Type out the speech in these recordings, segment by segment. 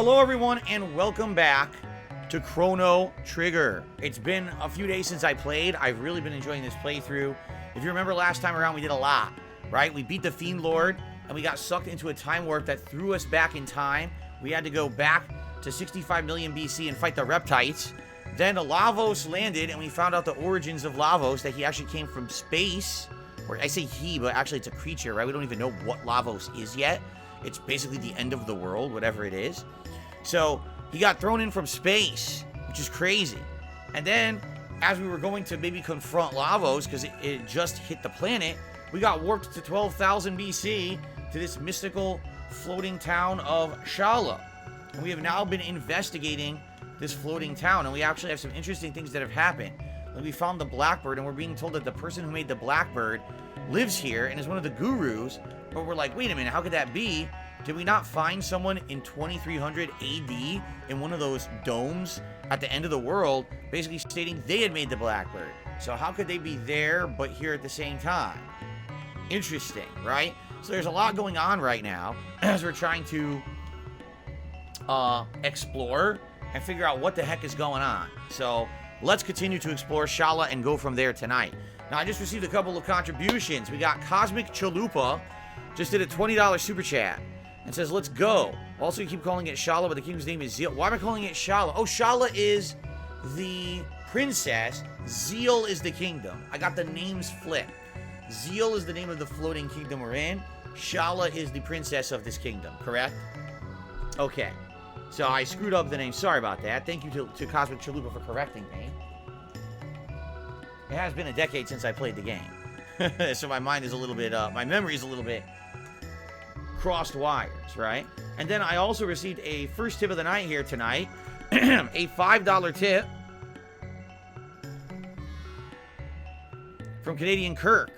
Hello everyone and welcome back to Chrono Trigger. It's been a few days since I played. I've really been enjoying this playthrough. If you remember last time around, we did a lot, right? We beat the Fiend Lord and we got sucked into a time warp that threw us back in time. We had to go back to 65 million BC and fight the Reptites. Then Lavos landed and we found out the origins of Lavos, that he actually came from space. Or I say he, but actually it's a creature, right? We don't even know what Lavos is yet. It's basically the end of the world, whatever it is. So he got thrown in from space, which is crazy. And then as we were going to maybe confront Lavos, because it just hit the planet, we got warped to 12,000 BC to this mystical floating town of Shala. And we have now been investigating this floating town, and we actually have some interesting things that have happened. Like we found the Blackbird, and we're being told that the person who made the Blackbird lives here and is one of the gurus. But we're like, wait a minute, how could that be? Did we not find someone in 2300 AD in one of those domes at the end of the world, basically stating they had made the Blackbird? So how could they be there but here at the same time? Interesting, right? So there's a lot going on right now as we're trying to explore and figure out what the heck is going on. So let's continue to explore Shala and go from there tonight. Now, I just received a couple of contributions. We got Cosmic Chalupa, just did a $20 super chat and says, let's go. Also, you keep calling it Shala, but the king's name is Zeal. Why am I calling it Shala? Oh, Shala is the princess. Zeal is the kingdom. I got the names flipped. Zeal is the name of the floating kingdom we're in. Shala is the princess of this kingdom, correct? Okay. So I screwed up the name. Sorry about that. Thank you to Cosmic Chalupa for correcting me. It has been a decade since I played the game. So my mind is a little bit, my memory is a little bit crossed wires, right? And then I also received a first tip of the night here tonight. A $5 tip from Canadian Kirk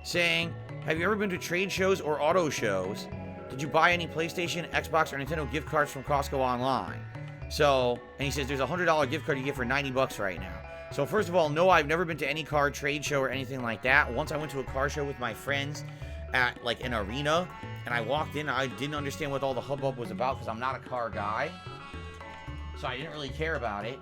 saying, have you ever been to trade shows or auto shows? Did you buy any PlayStation, Xbox, or Nintendo gift cards from Costco online? So, and he says there's a $100 gift card you get for 90 bucks right now. So first of all, no, I've never been to any car trade show or anything like that. Once I went to a car show with my friends at like an arena, and I walked in, I didn't understand what all the hubbub was about because I'm not a car guy. So I didn't really care about it.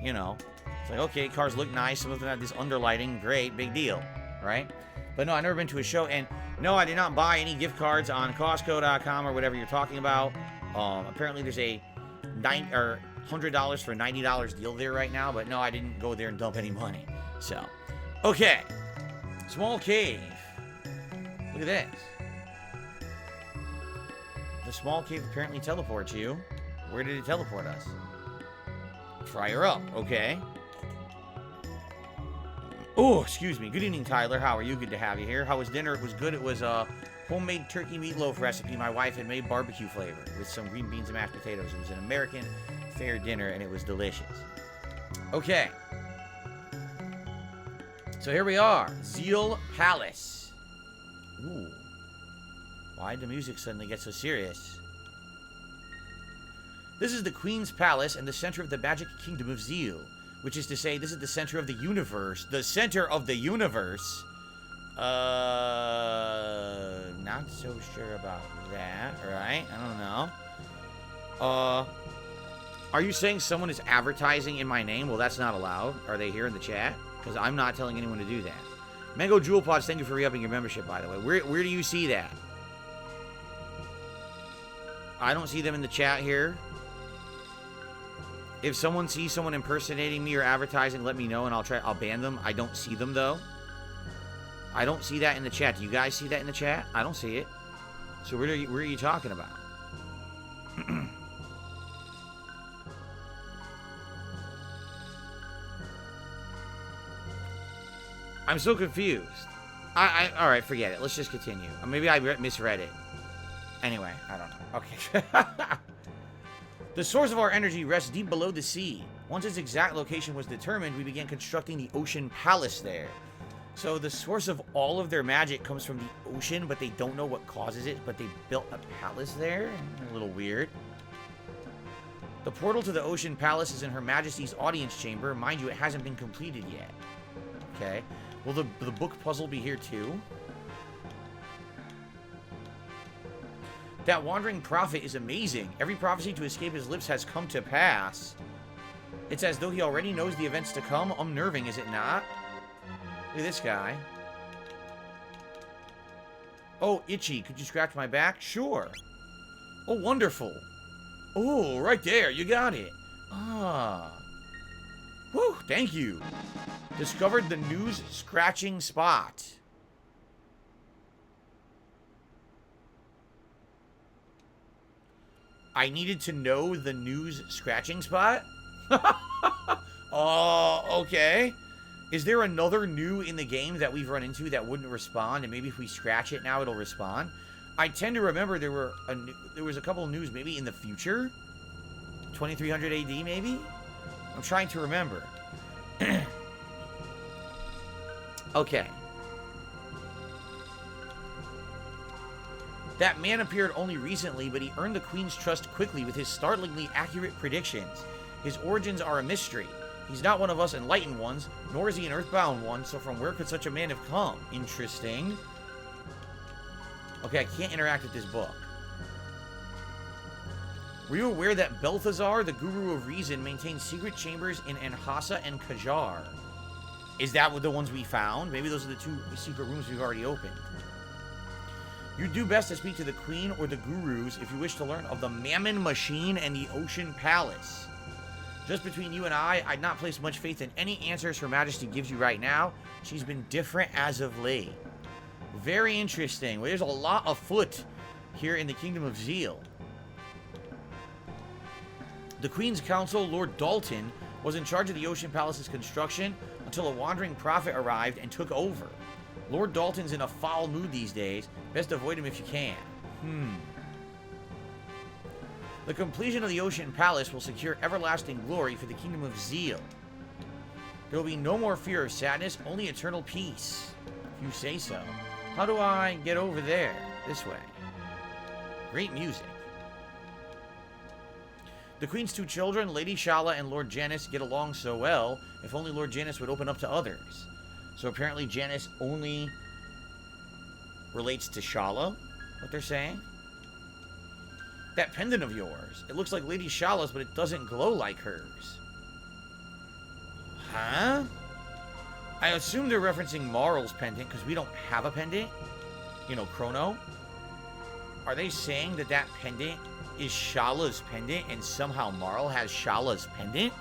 You know, it's like, okay, cars look nice. Some of them have this underlighting. Great, big deal, right? But no, I've never been to a show. And no, I did not buy any gift cards on Costco.com or whatever you're talking about. Apparently there's a $100 for $90 deal there right now. But no, I didn't go there and dump any money. So, okay. Small cave. Look at this. The small cave apparently teleports you. Where did it teleport us? Fry her up. Okay. Oh, excuse me. Good evening, Tyler. How are you? Good to have you here. How was dinner? It was good. It was a homemade turkey meatloaf recipe my wife had made, barbecue flavor, with some green beans and mashed potatoes. It was an American fare dinner, and it was delicious. Okay. So here we are. Zeal Palace. Ooh. Why'd the music suddenly get so serious? This is the Queen's Palace and the center of the magic kingdom of Zeal. Which is to say, this is the center of the universe. The center of the universe. Not so sure about that, right? I don't know. Are you saying someone is advertising in my name? Well, that's not allowed. Are they here in the chat? Because I'm not telling anyone to do that. Mango Jewel Pods, thank you for re-upping your membership, by the way. Where do you see that? I don't see them in the chat here. If someone sees someone impersonating me or advertising, let me know and I'll ban them. I don't see them though. I don't see that in the chat. Do you guys see that in the chat? I don't see it. So where are you talking about? I'm so confused. All right, forget it. Let's just continue. Maybe I misread it. Anyway, I don't know. Okay. The source of our energy rests deep below the sea. Once its exact location was determined, we began constructing the ocean palace there. So the source of all of their magic comes from the ocean, but they don't know what causes it, but they built a palace there? A little weird. The portal to the ocean palace is in Her Majesty's audience chamber. Mind you, it hasn't been completed yet. Okay. Will the book puzzle be here too? That wandering prophet is amazing. Every prophecy to escape his lips has come to pass. It's as though he already knows the events to come. Unnerving, is it not? Look at this guy. Oh, itchy. Could you scratch my back? Sure. Oh, wonderful. Oh, right there. You got it. Ah. Whew, thank you. Discovered the news scratching spot. I needed to know the news scratching spot? Oh, okay. Is there another new in the game that we've run into that wouldn't respond, and maybe if we scratch it now, it'll respond? I tend to remember there was a couple of news maybe in the future? 2300 AD, maybe? I'm trying to remember. Okay. That man appeared only recently, but he earned the Queen's trust quickly with his startlingly accurate predictions. His origins are a mystery. He's not one of us enlightened ones, nor is he an earthbound one, so from where could such a man have come? Interesting. Okay, I can't interact with this book. Were you aware that Balthazar, the Guru of Reason, maintains secret chambers in Anhasa and Kajar? Is that what the ones we found? Maybe those are the two secret rooms we've already opened. You'd do best to speak to the Queen or the Gurus if you wish to learn of the Mammon Machine and the Ocean Palace. Just between you and I'd not place much faith in any answers Her Majesty gives you right now. She's been different as of late. Very interesting. Well, there's a lot afoot here in the Kingdom of Zeal. The Queen's Counsel, Lord Dalton, was in charge of the Ocean Palace's construction until a wandering prophet arrived and took over. Lord Dalton's in a foul mood these days. Best avoid him if you can. The completion of the Ocean Palace will secure everlasting glory for the Kingdom of Zeal. There will be no more fear of sadness, only eternal peace. If you say so. How do I get over there? This way. Great music. The Queen's two children, Lady Shala and Lord Janus, get along so well. If only Lord Janus would open up to others. So apparently Janus only relates to Shala, what they're saying. That pendant of yours, it looks like Lady Shala's, but it doesn't glow like hers. Huh? I assume they're referencing Marl's pendant, because we don't have a pendant. You know, Chrono. Are they saying that that pendant is Shala's pendant, and somehow Marl has Shala's pendant?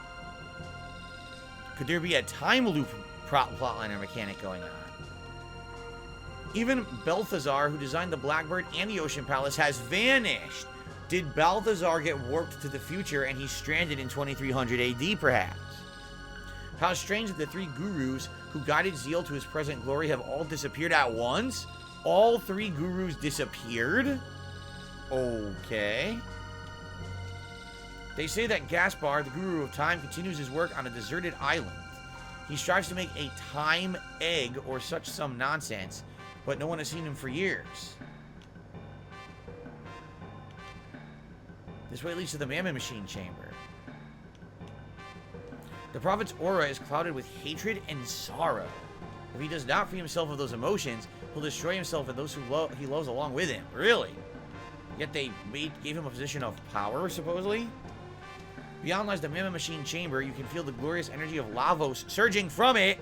Could there be a time loop plotline or mechanic going on? Even Balthazar, who designed the Blackbird and the Ocean Palace, has vanished. Did Balthazar get warped to the future and he's stranded in 2300 AD, perhaps? How strange that the three gurus who guided Zeal to his present glory have all disappeared at once? All three gurus disappeared? Okay. They say that Gaspar, the Guru of Time, continues his work on a deserted island. He strives to make a time egg or such some nonsense, but no one has seen him for years. This way leads to the Mammon Machine Chamber. The Prophet's aura is clouded with hatred and sorrow. If he does not free himself of those emotions, he'll destroy himself and those who he loves along with him. Really? Yet they gave him a position of power, supposedly? Beyond lies the Mammon Machine Chamber. You can feel the glorious energy of Lavos surging from it.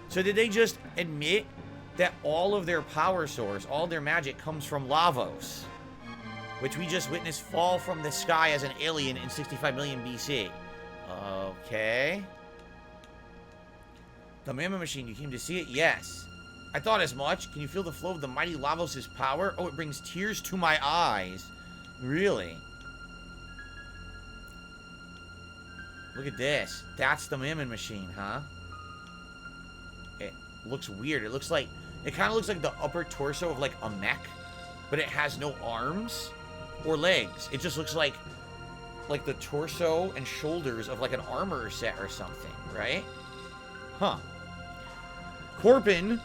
So did they just admit that all of their power source, all their magic, comes from Lavos? Which we just witnessed fall from the sky as an alien in 65 million BC. Okay. The Mammon Machine, you came to see it? Yes. I thought as much. Can you feel the flow of the mighty Lavos' power? Oh, it brings tears to my eyes. Really? Look at this. That's the Mammon Machine, huh? It looks weird. It looks like... It kind of looks like the upper torso of, like, a mech. But it has no arms or legs. It just looks like the torso and shoulders of, like, an armor set or something, right? Huh. Corpin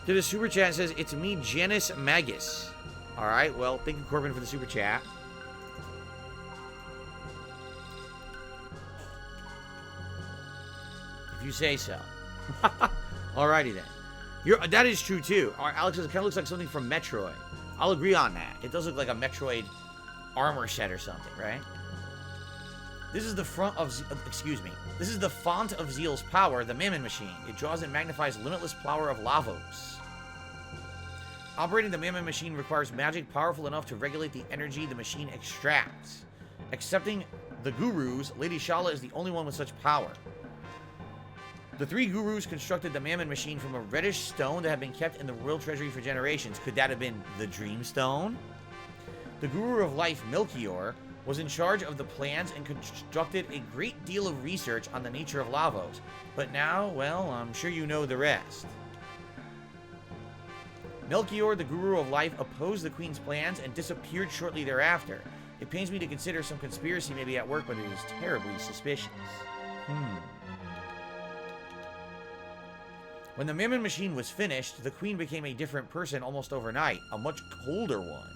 did a super chat and says, it's me, Janus Magus. Alright, well, thank you, Corbin, for the super chat. If you say so. Alrighty then. That is true too. Alex says it kind of looks like something from Metroid. I'll agree on that. It does look like a Metroid armor set or something, right? This is the This is the font of Zeal's power, the Mammon Machine. It draws and magnifies limitless power of Lavos. Operating the Mammon Machine requires magic powerful enough to regulate the energy the machine extracts. Accepting the gurus, Lady Shala is the only one with such power. The 3 gurus constructed the Mammon Machine from a reddish stone that had been kept in the royal treasury for generations. Could that have been the Dream Stone? The Guru of Life, Melchior, was in charge of the plans and constructed a great deal of research on the nature of Lavos. But now, well, I'm sure you know the rest. Melchior, the Guru of Life, opposed the Queen's plans and disappeared shortly thereafter. It pains me to consider some conspiracy may be at work, but it is terribly suspicious. When the Mammon Machine was finished, the Queen became a different person almost overnight, a much colder one.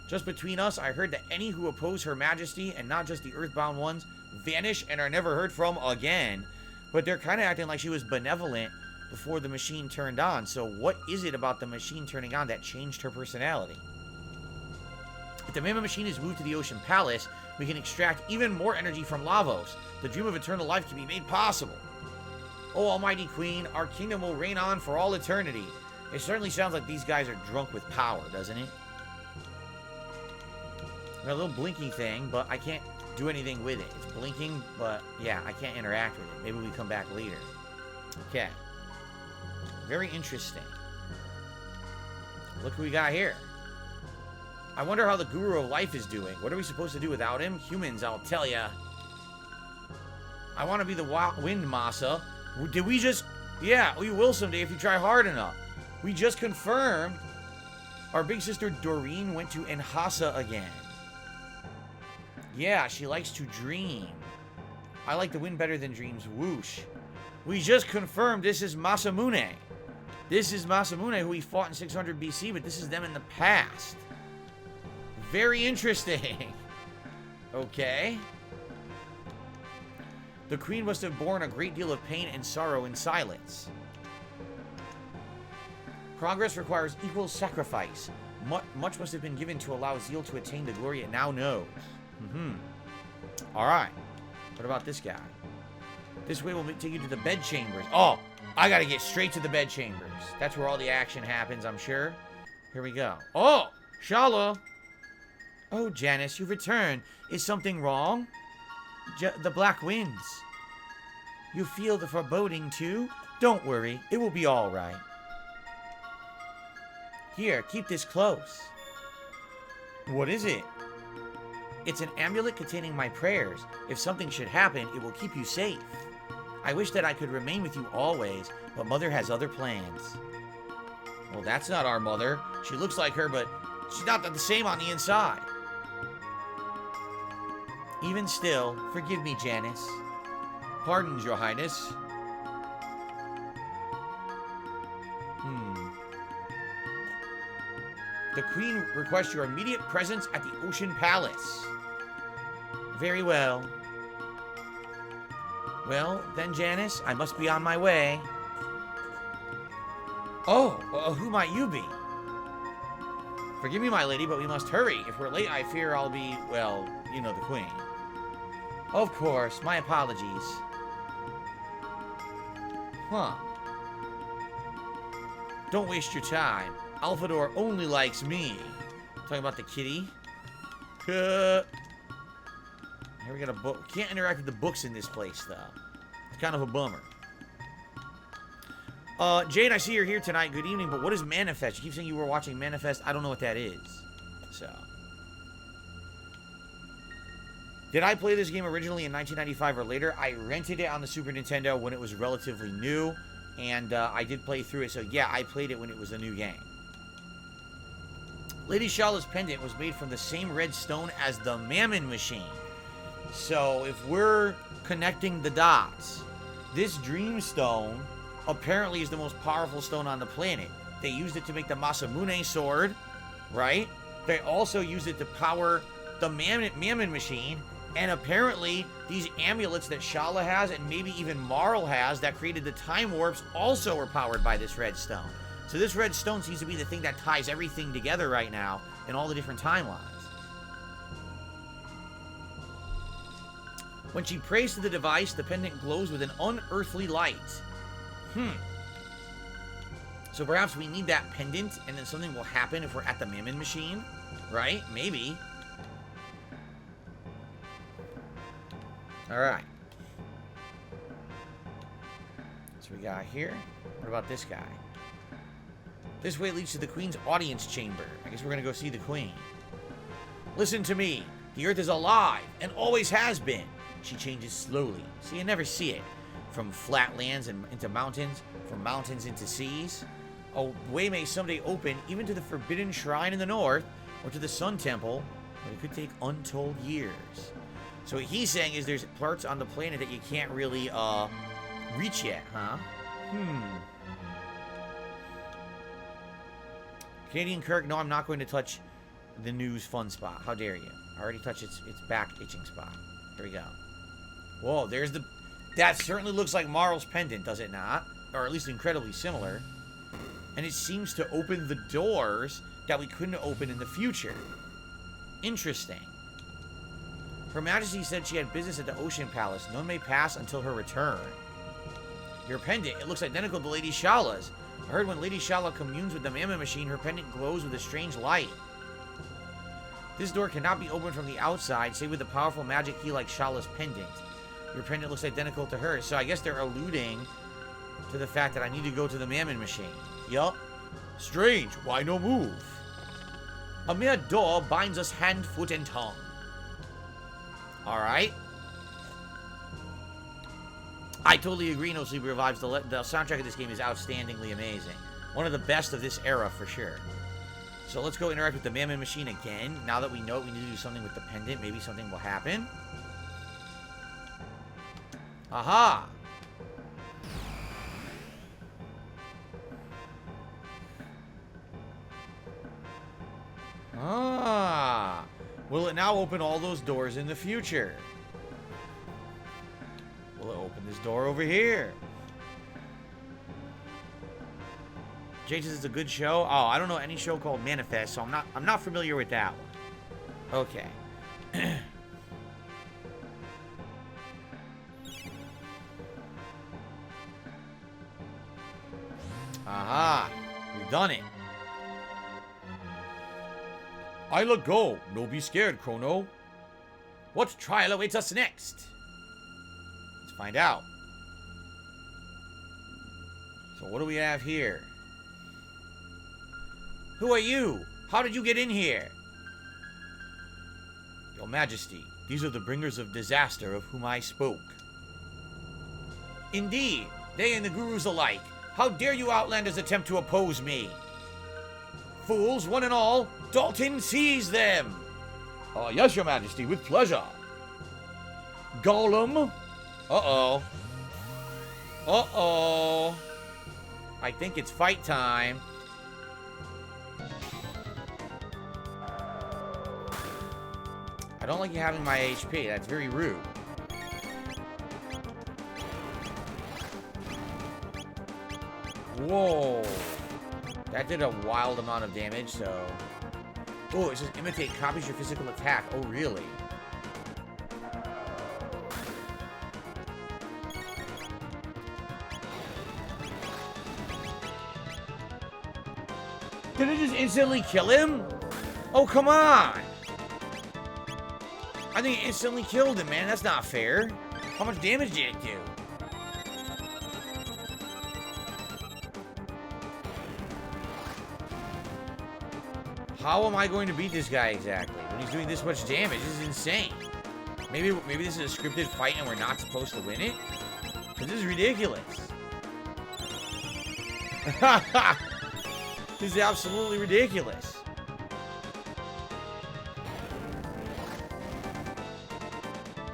Just between us, I heard that any who oppose Her Majesty, and not just the Earthbound ones, vanish and are never heard from again. But they're kind of acting like she was benevolent before the machine turned on. So what is it about the machine turning on that changed her personality? If the Mammon Machine is moved to the Ocean Palace, we can extract even more energy from Lavos. The dream of eternal life can be made possible. Oh, Almighty Queen, our kingdom will reign on for all eternity. It certainly sounds like these guys are drunk with power, doesn't it? Got a little blinky thing, but I can't do anything with it. It's blinking, but yeah, I can't interact with it. Maybe we come back later. Okay. Very interesting. Look who we got here. I wonder how the Guru of Life is doing. What are we supposed to do without him? Humans, I'll tell ya. I want to be the Wind Masa. Did we just... Yeah, we will someday if you try hard enough. We just confirmed our big sister Doreen went to Enhasa again. Yeah, she likes to dream. I like the wind better than dreams. Whoosh. We just confirmed this is Masamune. This is Masamune, who we fought in 600 BC, but this is them in the past. Very interesting. Okay. The Queen must have borne a great deal of pain and sorrow in silence. Progress requires equal sacrifice. Much must have been given to allow Zeal to attain the glory it now knows. Alright. What about this guy? This way will take you to the bed chambers. Oh, I gotta get straight to the bed chambers. That's where all the action happens, I'm sure. Here we go. Oh, Shala. Oh, Janice, you've returned. Is something wrong? The black winds. You feel the foreboding too? Don't worry, it will be all right. Here, keep this close. What is it? It's an amulet containing my prayers. If something should happen, it will keep you safe. I wish that I could remain with you always, but Mother has other plans. Well, that's not our mother. She looks like her, but she's not the same on the inside. Even still, forgive me, Janice. Pardons, Your Highness. The Queen requests your immediate presence at the Ocean Palace. Very well. Well, then, Janice, I must be on my way. Oh, who might you be? Forgive me, my lady, but we must hurry. If we're late, I fear I'll be, well, you know, the Queen. Of course, my apologies. Huh. Don't waste your time. Alphador only likes me. Talking about the kitty. Here we got a book. Can't interact with the books in this place, though. It's kind of a bummer. Jade, I see you're here tonight. Good evening, but what is Manifest? You keep saying you were watching Manifest. I don't know what that is. So. Did I play this game originally in 1995 or later? I rented it on the Super Nintendo when it was relatively new. And I did play through it. So, yeah, I played it when it was a new game. Lady Shala's pendant was made from the same red stone as the Mammon Machine. So, if we're connecting the dots, this Dream Stone apparently is the most powerful stone on the planet. They used it to make the Masamune sword, right? They also used it to power the Mammon Machine. And apparently, these amulets that Shala has, and maybe even Marl has, that created the Time Warps, also were powered by this red stone. So this red stone seems to be the thing that ties everything together right now in all the different timelines. When she prays to the device, the pendant glows with an unearthly light. So perhaps we need that pendant, and then something will happen if we're at the Mammon machine, right? Maybe. All right. So we got here. What about this guy? This way leads to the Queen's audience chamber. I guess we're gonna go see the Queen. Listen to me. The Earth is alive, and always has been. She changes slowly, so you never see it. From flatlands and into mountains, from mountains into seas. A way may someday open even to the Forbidden Shrine in the north, or to the Sun Temple, but it could take untold years. So what he's saying is there's parts on the planet that you can't really, reach yet, huh? Canadian Kirk, no, I'm not going to touch the news fun spot. How dare you? I already touched its back itching spot. Here we go. Whoa, there's the... That certainly looks like Marl's pendant, does it not? Or at least incredibly similar. And it seems to open the doors that we couldn't open in the future. Interesting. Her Majesty said she had business at the Ocean Palace. None may pass until her return. Your pendant, it looks identical to Lady Shala's. I heard when Lady Shala communes with the Mammon machine, her pendant glows with a strange light. This door cannot be opened from the outside, save with the powerful magic key like Shala's pendant. Your pendant looks identical to hers, so I guess they're alluding to the fact that I need to go to the Mammon machine. Yup. Strange, why no move? A mere door binds us hand, foot, and tongue. Alright. I totally agree, No Sleep Revives. The soundtrack of this game is outstandingly amazing. One of the best of this era, for sure. So let's go interact with the Mammon machine again. Now that we know we need to do something with the pendant, maybe something will happen. Aha! Ah! Will it now open all those doors in the future? Will it open this door over here? Jay says it's a good show. Oh, I don't know any show called Manifest, so I'm not familiar with that one. Okay. Aha! We've done it. I'll go. No be scared, Chrono. What trial awaits us next? Let's find out. So what do we have here? Who are you? How did you get in here? Your Majesty, these are the bringers of disaster of whom I spoke. Indeed, they and the gurus alike. How dare you outlanders attempt to oppose me? Fools, one and all, Dalton seize them! Yes, Your Majesty, with pleasure. Golem? Uh-oh. Uh-oh. I think it's fight time. I don't like you having my HP. That's very rude. Whoa. That did a wild amount of damage, so... Oh, it says imitate copies your physical attack. Oh, really? Did it just instantly kill him? Oh, come on! I think it instantly killed him, man. That's not fair. How much damage did it do? How am I going to beat this guy exactly when he's doing this much damage? This is insane. Maybe this is a scripted fight and we're not supposed to win it? Because this is ridiculous. This is absolutely ridiculous.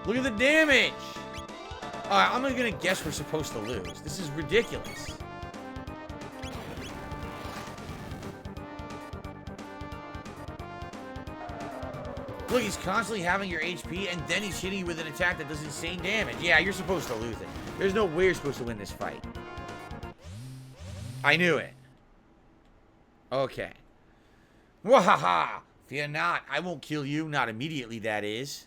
Look at the damage! Alright, I'm gonna guess we're supposed to lose. This is ridiculous. Look, he's constantly having your HP, and then he's hitting you with an attack that does insane damage. Yeah, you're supposed to lose it. There's no way you're supposed to win this fight. I knew it. Okay. Wahaha! Fear not, I won't kill you. Not immediately, that is.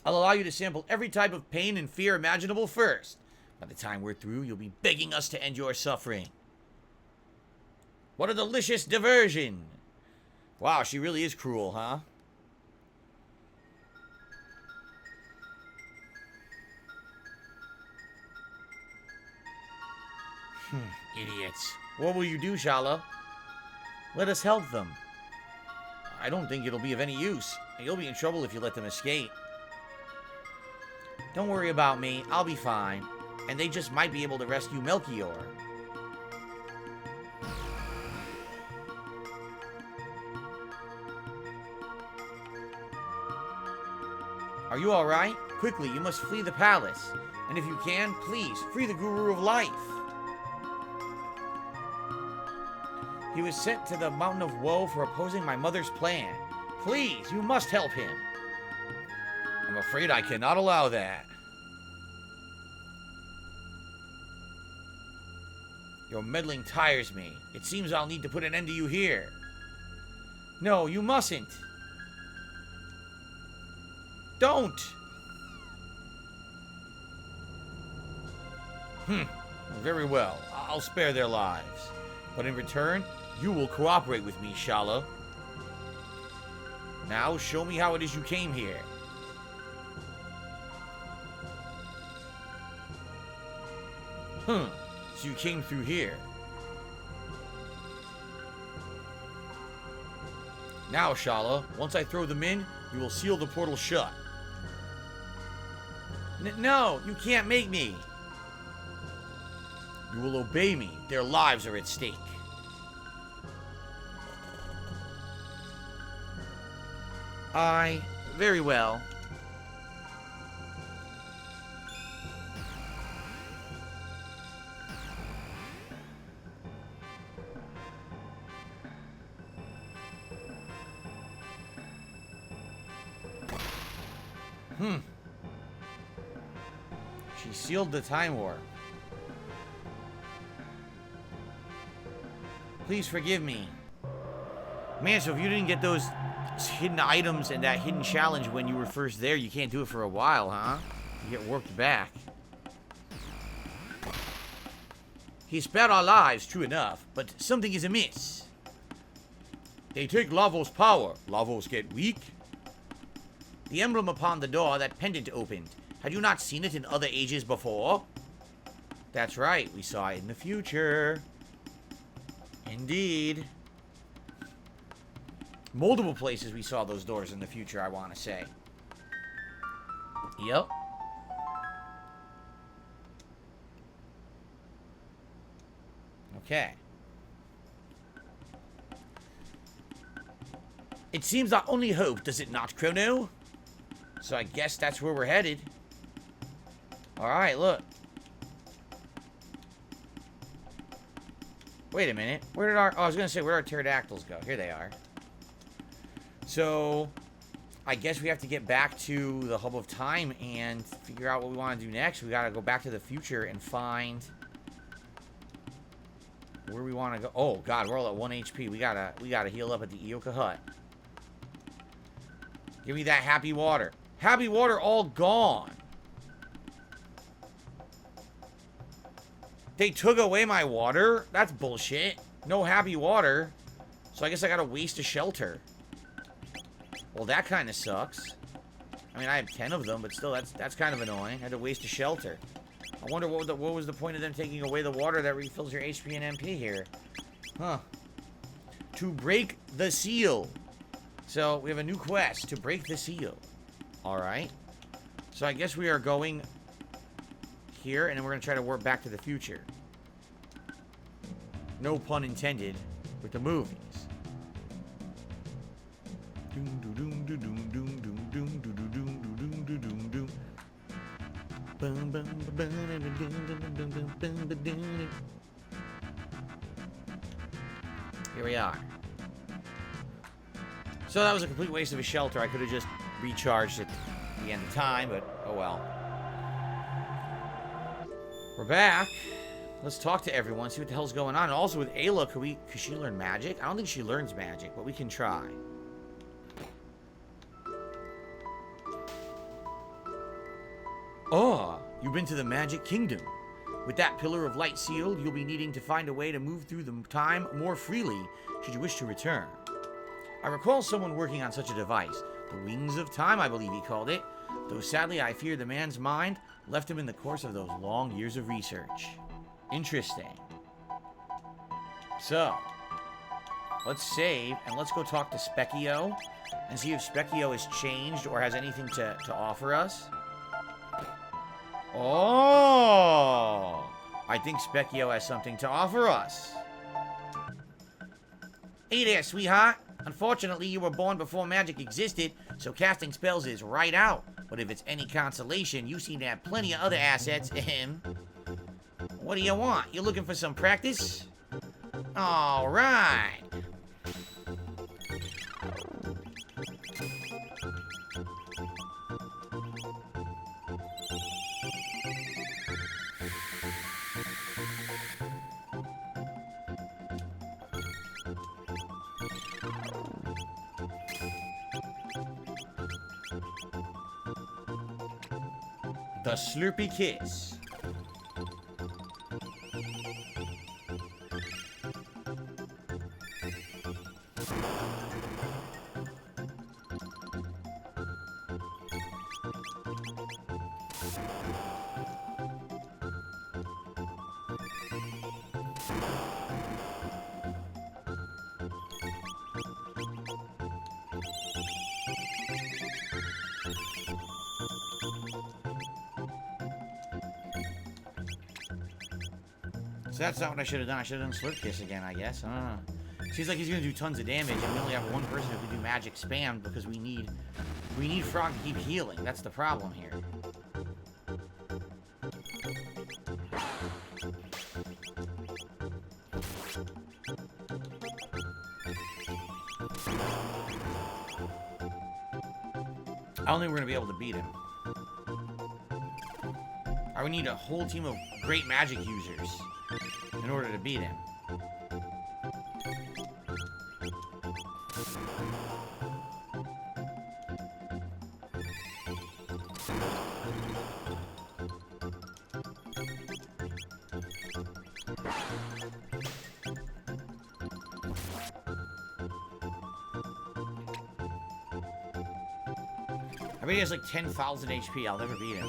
I'll allow you to sample every type of pain and fear imaginable first. By the time we're through, you'll be begging us to end your suffering. What a delicious diversion! Wow, she really is cruel, huh? Idiots. What will you do, Shala? Let us help them. I don't think it'll be of any use. You'll be in trouble if you let them escape. Don't worry about me. I'll be fine. And they just might be able to rescue Melchior. Are you alright? Quickly, you must flee the palace. And if you can, please, free the Guru of Life. He was sent to the Mountain of Woe for opposing my mother's plan. Please, you must help him. I'm afraid I cannot allow that. Your meddling tires me. It seems I'll need to put an end to you here. No, you mustn't. Don't! Very well. I'll spare their lives. But in return, you will cooperate with me, Shala. Now, show me how it is you came here. So you came through here. Now, Shala, once I throw them in, you will seal the portal shut. No, you can't make me. You will obey me. Their lives are at stake. Very well. She sealed the time warp. Please forgive me. Man, so if you didn't get those hidden items and that hidden challenge when you were first there, you can't do it for a while, huh? You get warped back. He spared our lives, true enough, but something is amiss. They take Lavos' power. Lavos get weak? The emblem upon the door, that pendant opened. Had you not seen it in other ages before? That's right, we saw it in the future. Indeed. Multiple places we saw those doors in the future, I want to say. Yep. Okay. It seems our only hope, does it not, Chrono? So I guess that's where we're headed. Alright, look. Wait a minute. Where did our... Oh, I was going to say, where did our pterodactyls go? Here they are. So, I guess we have to get back to the Hub of Time and figure out what we want to do next. We got to go back to the future and find where we want to go. Oh, God, we're all at 1 HP. We gotta heal up at the Ioka Hut. Give me that happy water. Happy water all gone. They took away my water? That's bullshit. No happy water. So I guess I gotta waste a shelter. Well, that kind of sucks. I mean, I have 10 of them, but still, that's kind of annoying. I had to waste a shelter. I wonder what was the point of them taking away the water that refills your HP and MP here. Huh. To break the seal. So, we have a new quest. To break the seal. Alright. So, I guess we are going here, and then we're going to try to warp back to the future. No pun intended with the movies. Here we are. So that was a complete waste of a shelter. I could have just recharged at the end of time, but oh well. We're back. Let's talk to everyone, see what the hell's going on. And also with Ayla, could she learn magic? I don't think she learns magic, but we can try. Oh, you've been to the Magic Kingdom. With that pillar of light sealed, you'll be needing to find a way to move through the time more freely should you wish to return. I recall someone working on such a device. The Wings of Time, I believe he called it. Though sadly, I fear the man's mind left him in the course of those long years of research. Interesting. So, let's save, and let's go talk to Specchio, and see if Specchio has changed or has anything to offer us. Oh! I think Specchio has something to offer us. Hey there, sweetheart. Unfortunately, you were born before magic existed, so casting spells is right out. But if it's any consolation, you seem to have plenty of other assets. What do you want? You looking for some practice? All right. The Slurpy Kiss. So that's not what I should have done. I should have done Slurp Kiss again, I guess. I don't know. Seems like he's gonna do tons of damage, and we only have one person who can do magic spam because we need Frog to keep healing. That's the problem here. I don't think we're gonna be able to beat him. I would need a whole team of great magic users in order to beat him. I bet he has like 10,000 HP. I'll never beat him.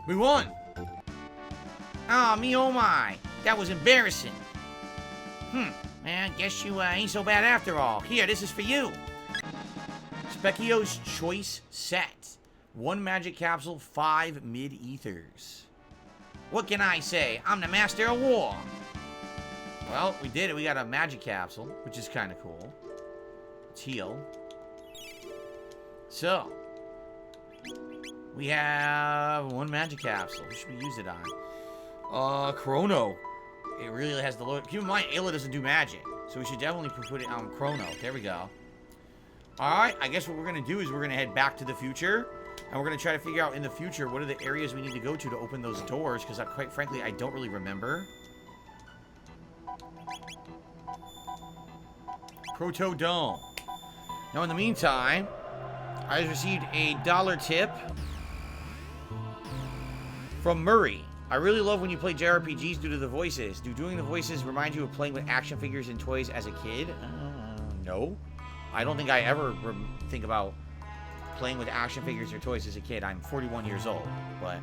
We won! Ah, me oh my. That was embarrassing. Man, guess you ain't so bad after all. Here, this is for you. Specchio's Choice Set. 1 magic capsule, 5 mid-ethers. What can I say? I'm the master of war. Well, we did it. We got a magic capsule, which is kind of cool. Let's heal. So, we have 1 magic capsule. Who should we use it on? Chrono. It really has the low... Keep in mind, Ayla doesn't do magic. So we should definitely put it on Chrono. There we go. Alright, I guess what we're going to do is we're going to head back to the future. And we're going to try to figure out in the future what are the areas we need to go to open those doors. Because quite frankly, I don't really remember. Proto Dome. Now in the meantime, I just received a $1 tip from Murray. I really love when you play JRPGs due to the voices. Do doing the voices remind you of playing with action figures and toys as a kid? No. I don't think I ever think about playing with action figures or toys as a kid. I'm 41 years old, but,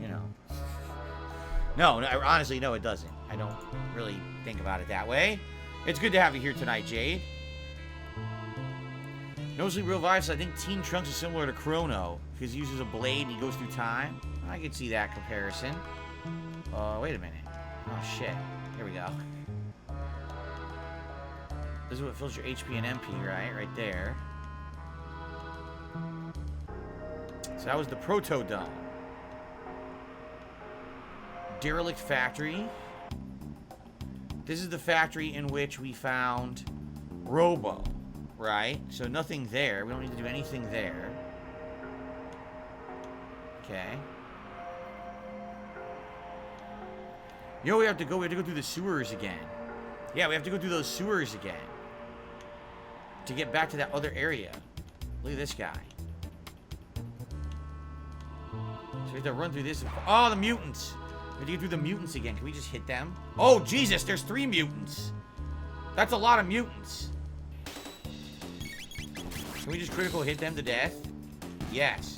you know. No, honestly, no, it doesn't. I don't really think about it that way. It's good to have you here tonight, Jade. No sleep, real vibes. I think Teen Trunks is similar to Chrono because he uses a blade and he goes through time. I could see that comparison. Wait a minute. Oh shit. Here we go. This is what fills your HP and MP, right? Right there. So that was the Proto Dome. Derelict Factory. This is the factory in which we found Robo, right? So nothing there. We don't need to do anything there. Okay. You know, we have to go through the sewers again. Yeah, we have to go through those sewers again to get back to that other area. Look at this guy. So we have to run through this. Oh, the mutants. We have to get through the mutants again. Can we just hit them? Oh, Jesus, there's 3 mutants. That's a lot of mutants. Can we just critical hit them to death? Yes.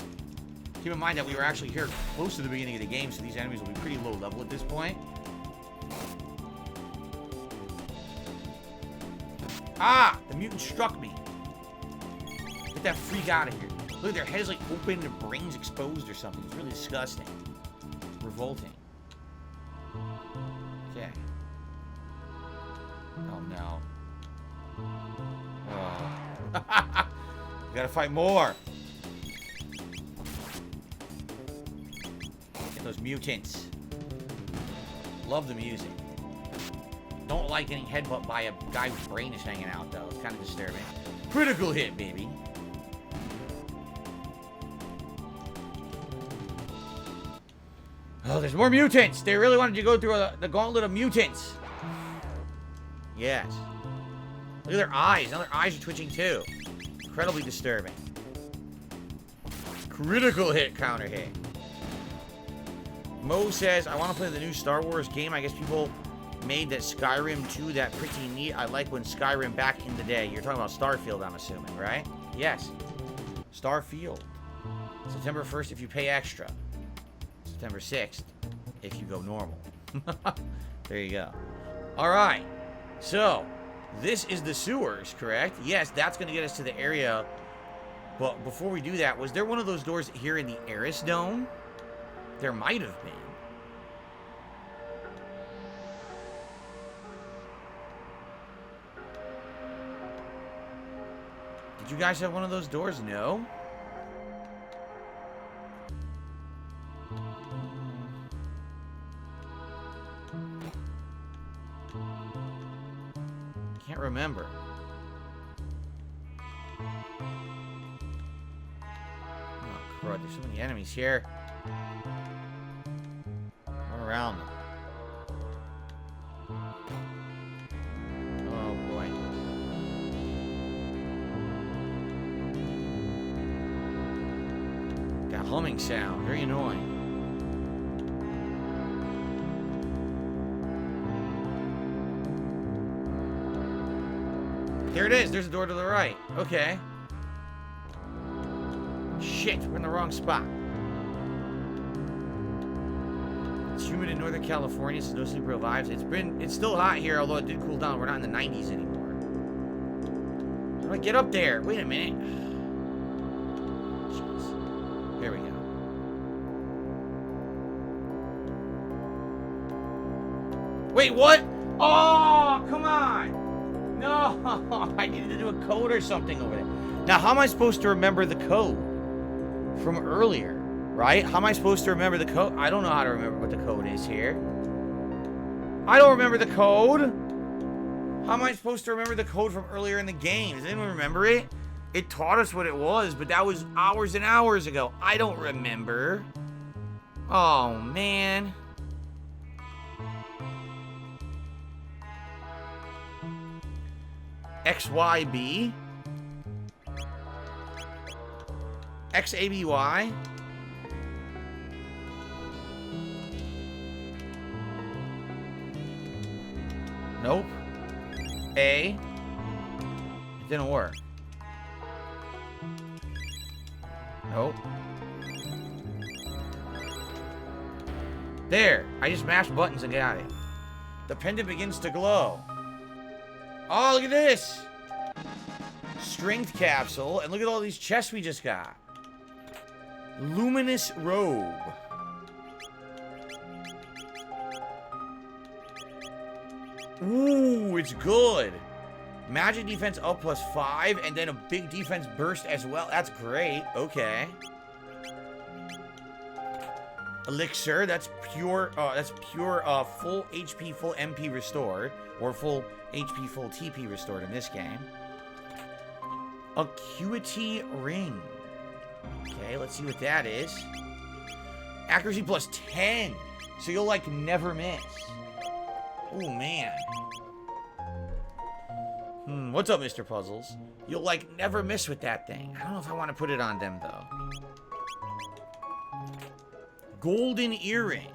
Keep in mind that we were actually here close to the beginning of the game, so these enemies will be pretty low level at this point. Ah! The mutant struck me. Get that freak out of here. Look, their head is like open and their brains exposed or something. It's really disgusting. Revolting. Okay. Oh no. Oh. We gotta fight more. Get those mutants. Love the music. Don't like getting headbutt by a guy whose brain is hanging out, though. It's kind of disturbing. Critical hit, baby. Oh, there's more mutants. They really wanted you to go through the gauntlet of mutants. Yes. Look at their eyes. Now their eyes are twitching, too. Incredibly disturbing. Critical hit, counter hit. Mo says, I want to play the new Star Wars game. I guess people made that Skyrim 2 that pretty neat. I like when Skyrim back in the day. You're talking about Starfield, I'm assuming, right? Yes. Starfield. September 1st if you pay extra. September 6th if you go normal. There you go. Alright. So, this is the sewers, correct? Yes, that's going to get us to the area. But before we do that, was there one of those doors here in the Eris Dome? There might have been. Did you guys have one of those doors? No? Can't remember. Oh, crud. There's so many enemies here. Run around them. Oh, boy. That humming sound. Very annoying. There it is. There's a door to the right. Okay. Shit, we're in the wrong spot. It's humid in Northern California, so no sleep real vibes. It's still hot here, although it did cool down. We're not in the 90s anymore. How do I get up there? Wait a minute. Jeez. Here we go. Wait, what? Oh, come on. No, I needed to do a code or something over there. Now, how am I supposed to remember the code from earlier, right? How am I supposed to remember the code? I don't know how to remember what the code is here. I don't remember the code. How am I supposed to remember the code from earlier in the game? Does anyone remember it? It taught us what it was, but that was hours and hours ago. I don't remember. Oh, man. XYB? XABY? Nope. A? It didn't work. Nope. There! I just mashed buttons and got it. The pendant begins to glow. Oh, look at this! Strength capsule. And look at all these chests we just got. Luminous robe. Ooh, it's good. Magic defense up +5, and then a big defense burst as well. That's great. Okay. Elixir, that's pure full HP, full MP restored, or full HP, full TP restored in this game. Acuity ring. Okay, let's see what that is. Accuracy +10, so you'll like never miss. Oh man. What's up, Mr. Puzzles? You'll like never miss with that thing. I don't know if I want to put it on them though. Golden earring.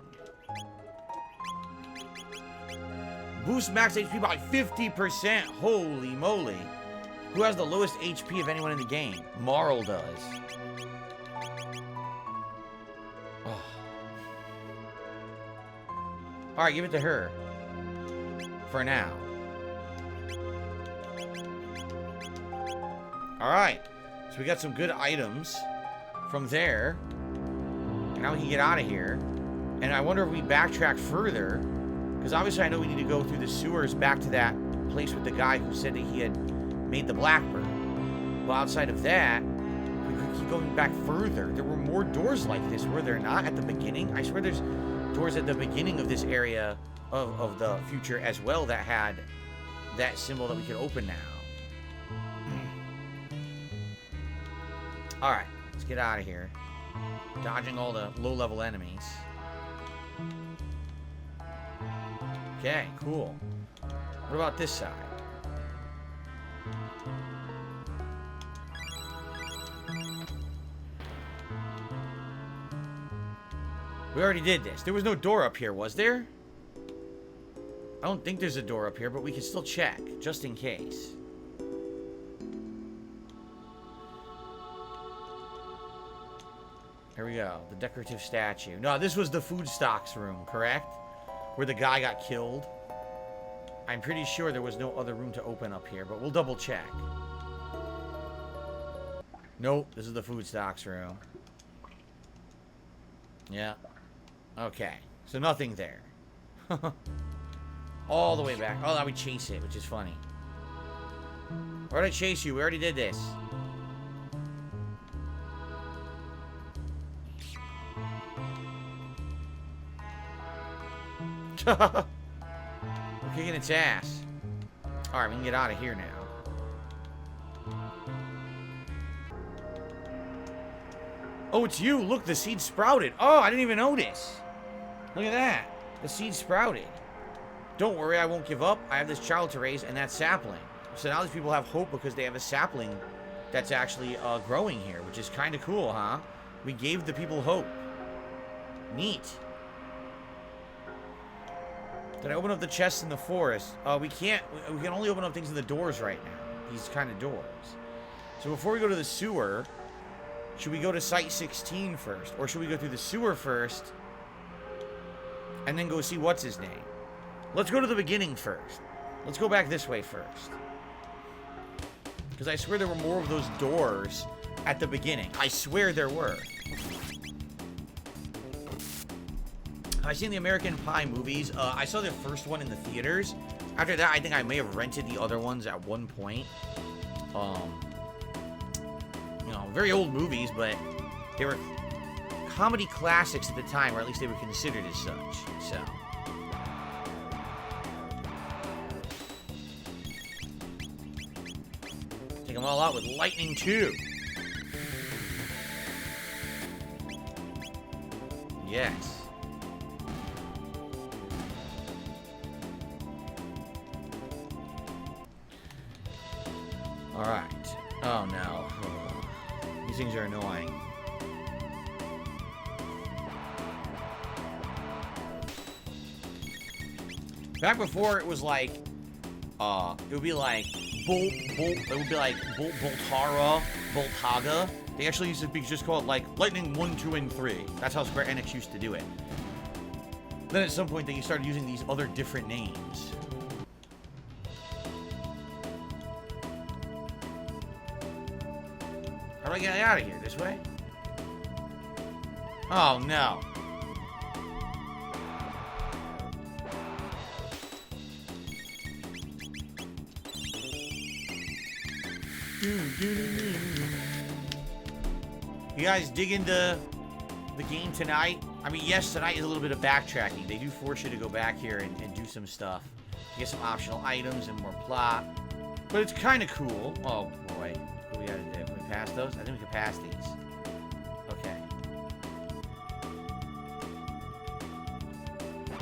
Boost max HP by 50%. Holy moly. Who has the lowest HP of anyone in the game? Marl does. Oh. Alright, give it to her. For now. Alright. So we got some good items from there. And now we can get out of here. And I wonder if we backtrack further. Because obviously I know we need to go through the sewers back to that place with the guy who said that he had made the Blackbird. Well, outside of that, we could keep going back further. There were more doors like this, were there not, at the beginning? I swear there's doors at the beginning of this area of the future as well that had that symbol that we could open now. Alright, let's get out of here. Dodging all the low-level enemies. Okay, cool. What about this side? We already did this. There was no door up here, was there? I don't think there's a door up here, but we can still check, just in case. Here we go. The decorative statue. No, this was the food stocks room, correct? Where the guy got killed. I'm pretty sure there was no other room to open up here, but we'll double check. Nope, this is the food stocks room. Yeah. Okay, so nothing there. All the way back. Oh, now we chase it, which is funny. Why did I chase you? We already did this. We're kicking its ass. Alright, we can get out of here now. Oh, it's you. Look, the seed sprouted. Oh, I didn't even notice. Look at that. The seed sprouted. Don't worry, I won't give up. I have this child to raise and that sapling. So now these people have hope because they have a sapling that's actually growing here, which is kind of cool, huh? We gave the people hope. Neat. Did I open up the chests in the forest? We can't. We can only open up things in the doors right now. These kind of doors. So before we go to the sewer, should we go to Site 16 first? Or should we go through the sewer first and then go see what's his name? Let's go to the beginning first. Let's go back this way first. Because I swear there were more of those doors at the beginning. I swear there were. I've seen the American Pie movies. I saw the first one in the theaters. After that, I think I may have rented the other ones at one point. You know, very old movies, but they were comedy classics at the time, or at least they were considered as such. So. Take them all out with lightning too. Yes. Alright. Oh no. These things are annoying. Back before it was like, it would be like Boltara, Boltaga. They actually used to be just called like Lightning 1, 2, and 3. That's how Square Enix used to do it. Then at some point they started using these other different names. How do I get out of here? This way? Oh, no. You guys dig into the game tonight? I mean, yes, tonight is a little bit of backtracking. They do force you to go back here and do some stuff. Get some optional items and more plot. But it's kind of cool. Oh, boy. What do we gotta do? Can we pass those? I think we can pass these. Okay.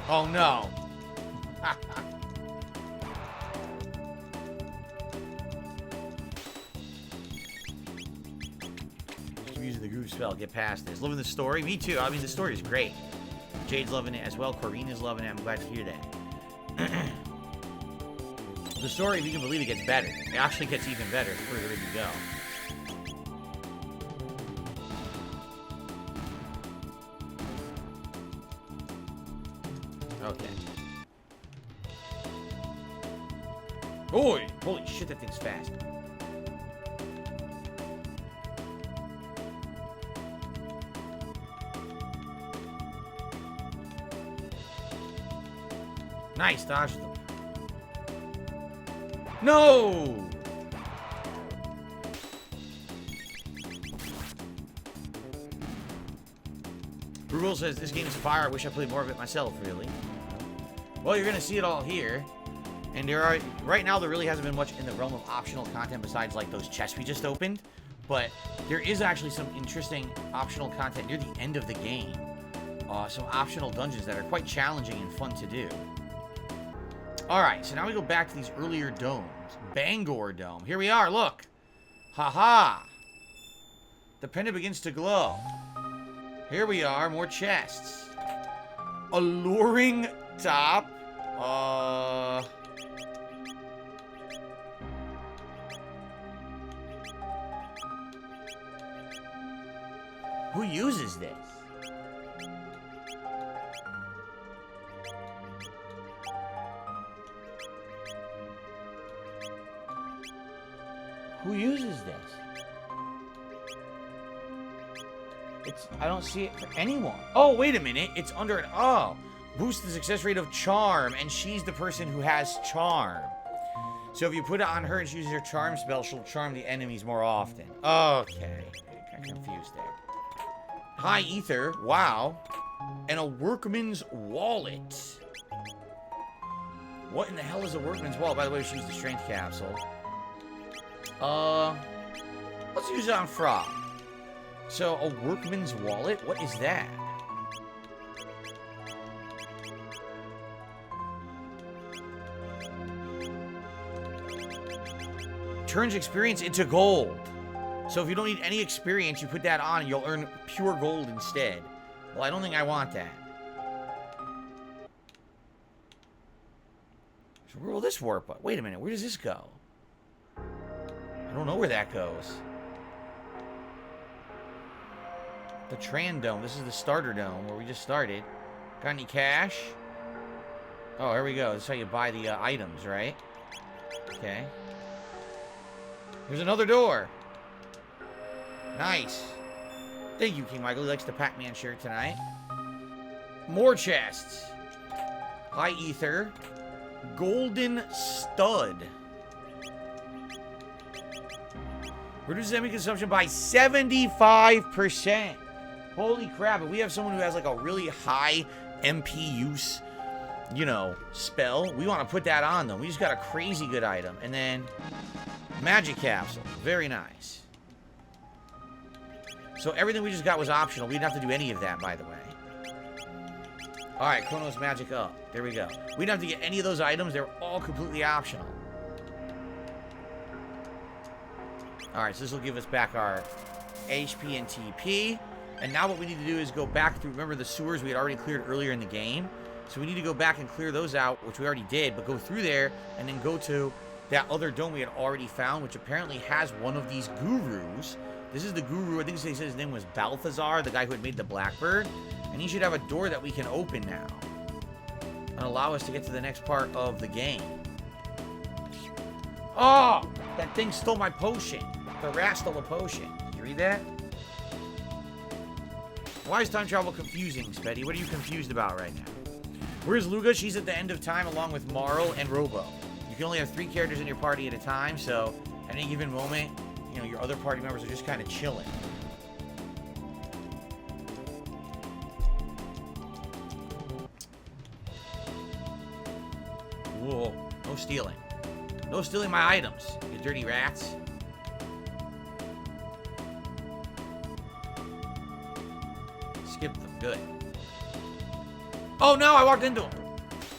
Oh, no. Using the groove spell, get past this. Loving the story? Me too. I mean, the story is great. Jade's loving it as well. Corrina's loving it. I'm glad to hear that. The story, if you can believe it, gets better. It actually gets even better the further in you go. Okay. Oi! Holy shit, that thing's fast. Nice, dodged them. No! Rugel says, this game is fire. I wish I played more of it myself, really. Well, you're going to see it all here. And right now, there really hasn't been much in the realm of optional content besides, like, those chests we just opened. But there is actually some interesting optional content near the end of the game. Some optional dungeons that are quite challenging and fun to do. Alright, so now we go back to these earlier domes. Bangor Dome. Here we are, look. Haha. The pendant begins to glow. Here we are, more chests. Alluring top. Who uses this? Who uses this? I don't see it for anyone. Oh, wait a minute. It's under an, boost the success rate of charm, and she's the person who has charm. So if you put it on her and she uses her charm spell, she'll charm the enemies more often. Okay. I got confused there. High ether. Wow. And a workman's wallet. What in the hell is a workman's wallet? By the way, she used the strength capsule. Let's use it on Frog. So, a workman's wallet? What is that? Turns experience into gold. So if you don't need any experience, you put that on and you'll earn pure gold instead. Well, I don't think I want that. So where will this warp up? Wait a minute, where does this go? I don't know where that goes. The Tran Dome. This is the starter dome where we just started. Got any cash? Oh, here we go. This is how you buy the items, right? Okay. Here's another door. Nice. Thank you, King Michael. He likes the Pac-Man shirt tonight. More chests. High ether. Golden stud. Reduces enemy consumption by 75%. Holy crap. If we have someone who has like a really high MP use, you know, spell, we want to put that on them. We just got a crazy good item. And then magic capsule. Very nice. So everything we just got was optional. We didn't have to do any of that, by the way. Alright, Chrono's magic up. There we go. We didn't have to get any of those items. They're all completely optional. Alright, so this will give us back our HP and TP. And now what we need to do is go back through, remember the sewers we had already cleared earlier in the game? So we need to go back and clear those out, which we already did, but go through there and then go to that other dome we had already found, which apparently has one of these gurus. This is the guru, I think they said his name was Balthazar, the guy who had made the Blackbird. And he should have a door that we can open now. And allow us to get to the next part of the game. Oh! That thing stole my potion. The rat stole a potion. read that? Why is time travel confusing, Spetty? What are you confused about right now? Where's Luga? She's at the end of time along with Marl and Robo. You can only have 3 characters in your party at a time, so at any given moment, you know, your other party members are just kind of chilling. Whoa, no stealing. No stealing my items, you dirty rats. Skip them, good. Oh no, I walked into him.